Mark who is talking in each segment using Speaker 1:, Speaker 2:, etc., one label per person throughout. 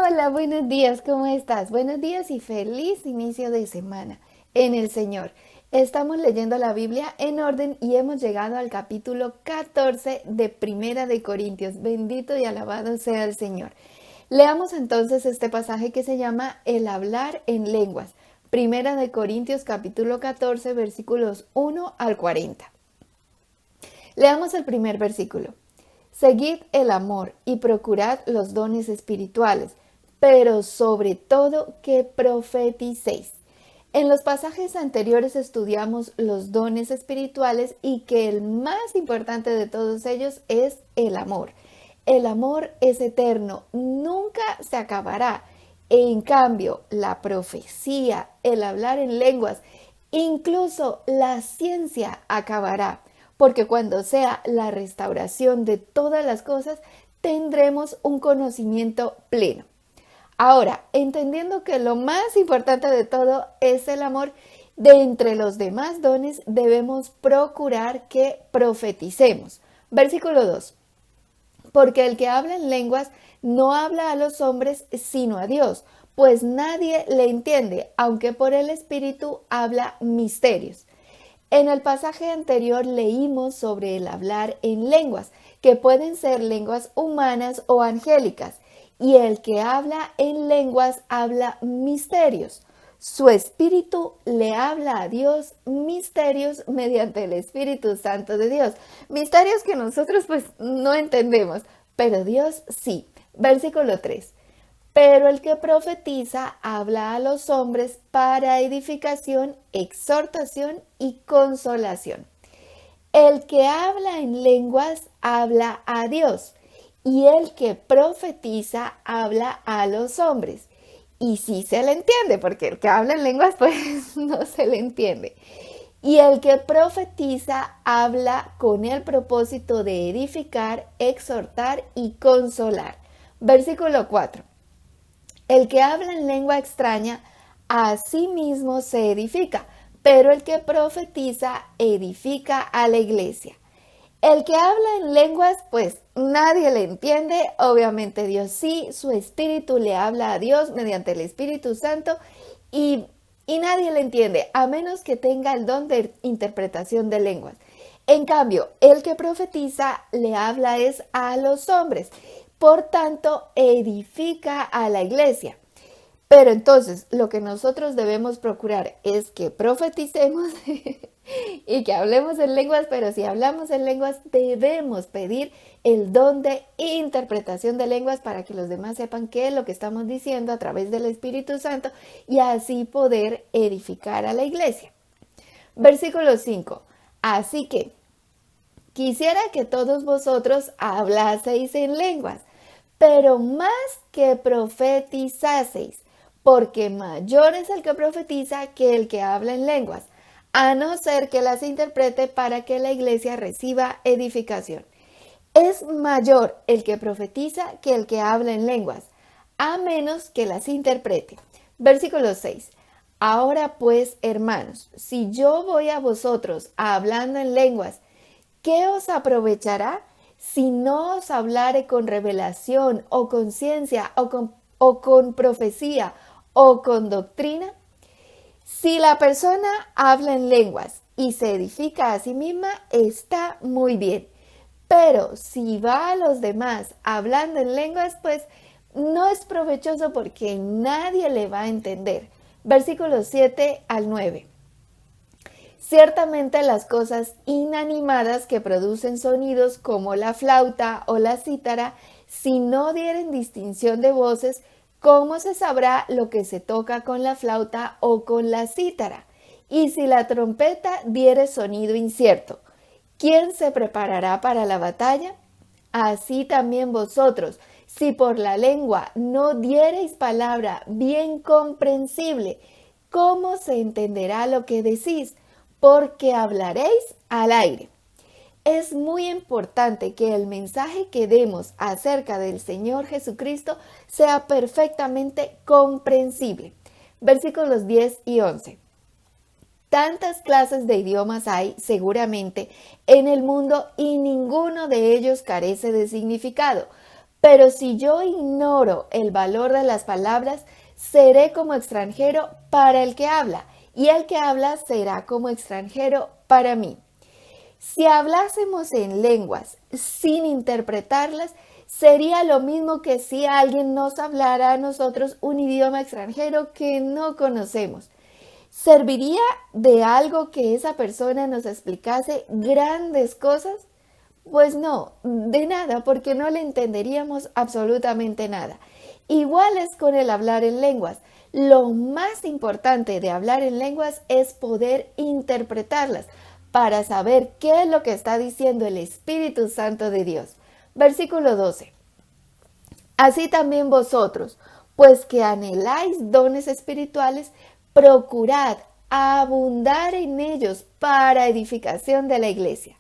Speaker 1: Hola, buenos días, ¿cómo estás? Buenos días y feliz inicio de semana en el Señor. Estamos leyendo la Biblia en orden y hemos llegado al capítulo 14 de Primera de Corintios. Bendito y alabado sea el Señor. Leamos entonces este pasaje que se llama El hablar en lenguas. Primera de Corintios capítulo 14 versículos 1 al 40. Leamos el primer versículo. Seguid el amor y procurad los dones espirituales, pero sobre todo que profeticéis. En los pasajes anteriores estudiamos los dones espirituales y que el más importante de todos ellos es el amor. El amor es eterno, nunca se acabará. En cambio, la profecía, el hablar en lenguas, incluso la ciencia acabará. Porque cuando sea la restauración de todas las cosas, tendremos un conocimiento pleno. Ahora, entendiendo que lo más importante de todo es el amor, de entre los demás dones debemos procurar que profeticemos. Versículo 2. Porque el que habla en lenguas no habla a los hombres sino a Dios, pues nadie le entiende, aunque por el Espíritu habla misterios. En el pasaje anterior leímos sobre el hablar en lenguas, que pueden ser lenguas humanas o angélicas, y el que habla en lenguas habla misterios. Su espíritu le habla a Dios misterios mediante el Espíritu Santo de Dios. Misterios que nosotros pues no entendemos, pero Dios sí. Versículo 3. Pero el que profetiza habla a los hombres para edificación, exhortación y consolación. El que habla en lenguas habla a Dios, y el que profetiza habla a los hombres. Y sí se le entiende, porque el que habla en lenguas pues no se le entiende. Y el que profetiza habla con el propósito de edificar, exhortar y consolar. Versículo 4. El que habla en lengua extraña a sí mismo se edifica, pero el que profetiza edifica a la iglesia. El que habla en lenguas, pues nadie le entiende, obviamente Dios sí, su espíritu le habla a Dios mediante el Espíritu Santo y nadie le entiende, a menos que tenga el don de interpretación de lenguas. En cambio, el que profetiza le habla es a los hombres, por tanto, edifica a la iglesia. Pero entonces, lo que nosotros debemos procurar es que profeticemos y que hablemos en lenguas, pero si hablamos en lenguas, debemos pedir el don de interpretación de lenguas para que los demás sepan qué es lo que estamos diciendo a través del Espíritu Santo y así poder edificar a la iglesia. Versículo 5. Así que quisiera que todos vosotros hablaseis en lenguas, pero más que profetizaseis, porque mayor es el que profetiza que el que habla en lenguas, a no ser que las interprete para que la iglesia reciba edificación. Es mayor el que profetiza que el que habla en lenguas, a menos que las interprete. Versículo 6. Ahora pues, hermanos, si yo voy a vosotros hablando en lenguas, ¿qué os aprovechará si no os hablare con revelación o con ciencia o con profecía o con doctrina? Si la persona habla en lenguas y se edifica a sí misma, está muy bien. Pero si va a los demás hablando en lenguas, pues no es provechoso porque nadie le va a entender. Versículos 7 al 9. Ciertamente las cosas inanimadas que producen sonidos como la flauta o la cítara, si no dieren distinción de voces, ¿cómo se sabrá lo que se toca con la flauta o con la cítara? Y si la trompeta diere sonido incierto, ¿quién se preparará para la batalla? Así también vosotros, si por la lengua no diereis palabra bien comprensible, ¿cómo se entenderá lo que decís? Porque hablaréis al aire. Es muy importante que el mensaje que demos acerca del Señor Jesucristo sea perfectamente comprensible. Versículos 10 y 11. Tantas clases de idiomas hay, seguramente, en el mundo y ninguno de ellos carece de significado. Pero si yo ignoro el valor de las palabras, seré como extranjero para el que habla, y el que habla será como extranjero para mí. Si hablásemos en lenguas sin interpretarlas, sería lo mismo que si alguien nos hablara a nosotros un idioma extranjero que no conocemos. ¿Serviría de algo que esa persona nos explicase grandes cosas? Pues no, de nada, porque no le entenderíamos absolutamente nada. Igual es con el hablar en lenguas. Lo más importante de hablar en lenguas es poder interpretarlas para saber qué es lo que está diciendo el Espíritu Santo de Dios. Versículo 12. Así también vosotros, pues que anheláis dones espirituales, procurad abundar en ellos para edificación de la iglesia.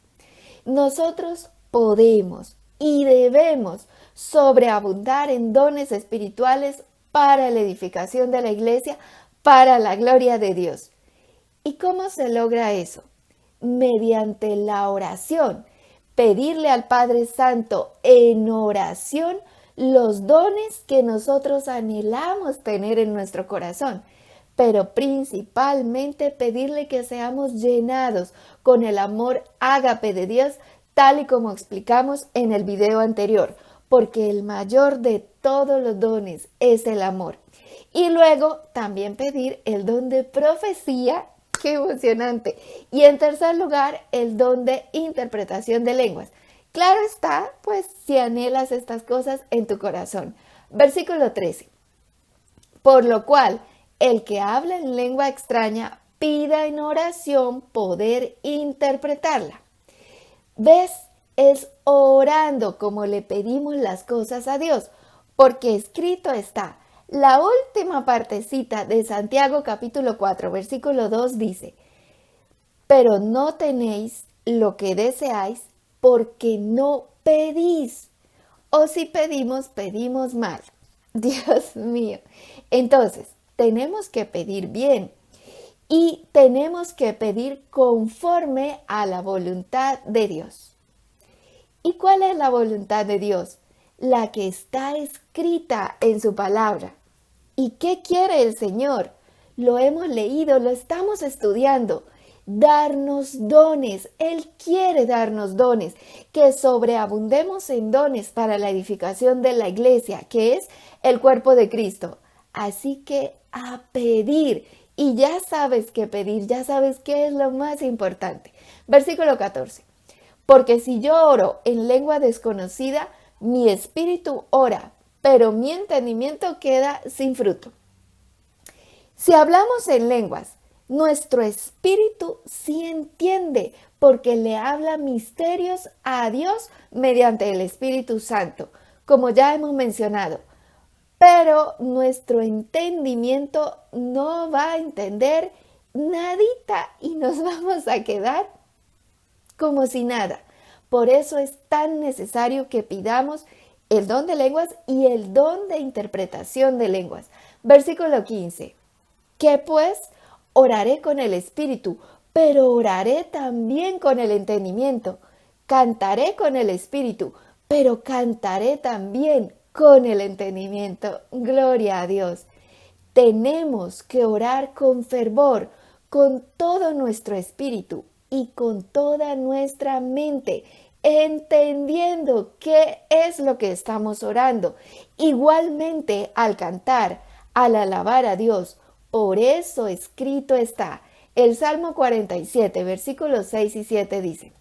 Speaker 1: Nosotros podemos y debemos sobreabundar en dones espirituales para la edificación de la iglesia, para la gloria de Dios. ¿Y cómo se logra eso? Mediante la oración. Pedirle al Padre Santo en oración los dones que nosotros anhelamos tener en nuestro corazón, pero principalmente pedirle que seamos llenados con el amor ágape de Dios, tal y como explicamos en el video anterior, porque el mayor de todos los dones es el amor. Y luego también pedir el don de profecía. ¡Qué emocionante! Y en tercer lugar, el don de interpretación de lenguas. Claro está, pues si anhelas estas cosas en tu corazón. Versículo 13. Por lo cual, el que habla en lengua extraña, pida en oración poder interpretarla. ¿Ves? Es orando como le pedimos las cosas a Dios, porque escrito está. La última partecita de Santiago capítulo 4, versículo 2 dice, pero no tenéis lo que deseáis porque no pedís. O si pedimos, pedimos mal. Dios mío. Entonces, tenemos que pedir bien y tenemos que pedir conforme a la voluntad de Dios. ¿Y cuál es la voluntad de Dios? La que está escrita en su palabra. ¿Y qué quiere el Señor? Lo hemos leído, lo estamos estudiando. Darnos dones. Él quiere darnos dones. Que sobreabundemos en dones para la edificación de la iglesia, que es el cuerpo de Cristo. Así que a pedir. Y ya sabes qué pedir, ya sabes qué es lo más importante. Versículo 14. Porque si yo oro en lengua desconocida, mi espíritu ora, pero mi entendimiento queda sin fruto. Si hablamos en lenguas, nuestro espíritu sí entiende, porque le habla misterios a Dios mediante el Espíritu Santo, como ya hemos mencionado. Pero nuestro entendimiento no va a entender nadita y nos vamos a quedar como si nada. Por eso es tan necesario que pidamos el don de lenguas y el don de interpretación de lenguas. Versículo 15. ¿Qué pues? Oraré con el espíritu, pero oraré también con el entendimiento. Cantaré con el espíritu, pero cantaré también con el entendimiento. Gloria a Dios. Tenemos que orar con fervor, con todo nuestro espíritu y con toda nuestra mente, entendiendo qué es lo que estamos orando. Igualmente al cantar, al alabar a Dios. Por eso escrito está. El Salmo 47, versículos 6 y 7 dice,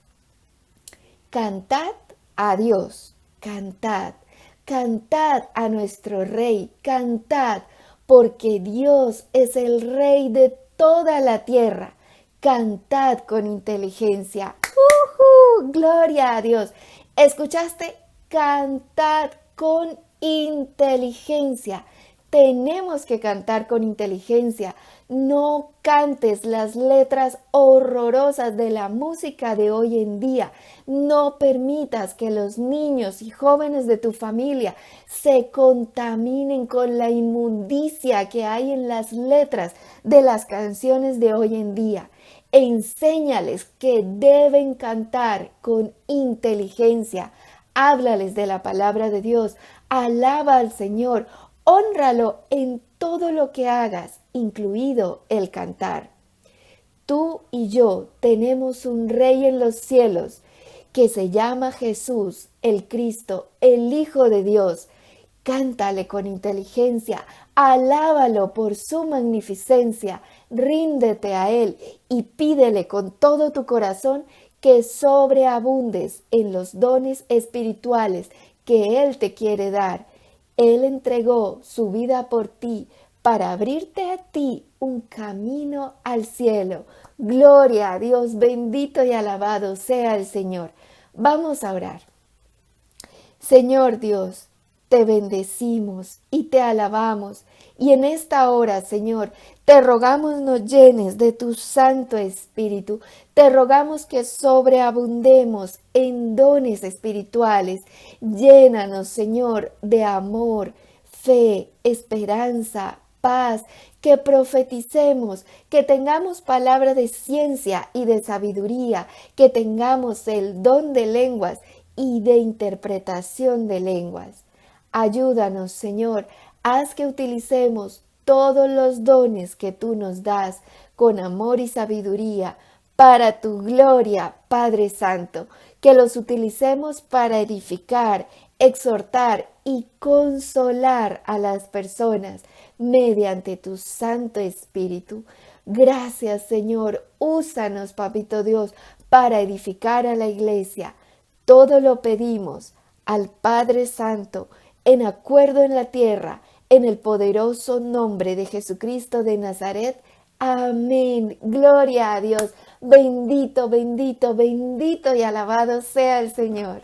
Speaker 1: cantad a Dios, cantad, cantad a nuestro Rey, cantad, porque Dios es el Rey de toda la tierra. Cantad con inteligencia. ¡Gloria a Dios! ¿Escuchaste? Cantad con inteligencia. Tenemos que cantar con inteligencia. No cantes las letras horrorosas de la música de hoy en día. No permitas que los niños y jóvenes de tu familia se contaminen con la inmundicia que hay en las letras de las canciones de hoy en día. Enséñales que deben cantar con inteligencia. Háblales de la palabra de Dios. Alaba al Señor, hónralo en todo lo que hagas, incluido el cantar. Tú y yo tenemos un Rey en los cielos que se llama Jesús, el Cristo, el Hijo de Dios. Cántale con inteligencia, alábalo por su magnificencia, ríndete a Él y pídele con todo tu corazón que sobreabundes en los dones espirituales que Él te quiere dar. Él entregó su vida por ti para abrirte a ti un camino al cielo. Gloria a Dios, bendito y alabado sea el Señor. Vamos a orar. Señor Dios, te bendecimos y te alabamos. Y en esta hora, Señor, te rogamos nos llenes de tu Santo Espíritu. Te rogamos que sobreabundemos en dones espirituales. Llénanos, Señor, de amor, fe, esperanza, paz, que profeticemos, que tengamos palabra de ciencia y de sabiduría, que tengamos el don de lenguas y de interpretación de lenguas. Ayúdanos, Señor, haz que utilicemos todos los dones que tú nos das con amor y sabiduría para tu gloria, Padre Santo, que los utilicemos para edificar, exhortar y consolar a las personas mediante tu Santo Espíritu. Gracias, Señor, úsanos, Papito Dios, para edificar a la iglesia. Todo lo pedimos al Padre Santo, en acuerdo en la tierra, en el poderoso nombre de Jesucristo de Nazaret. Amén. Gloria a Dios. Bendito, bendito, bendito y alabado sea el Señor.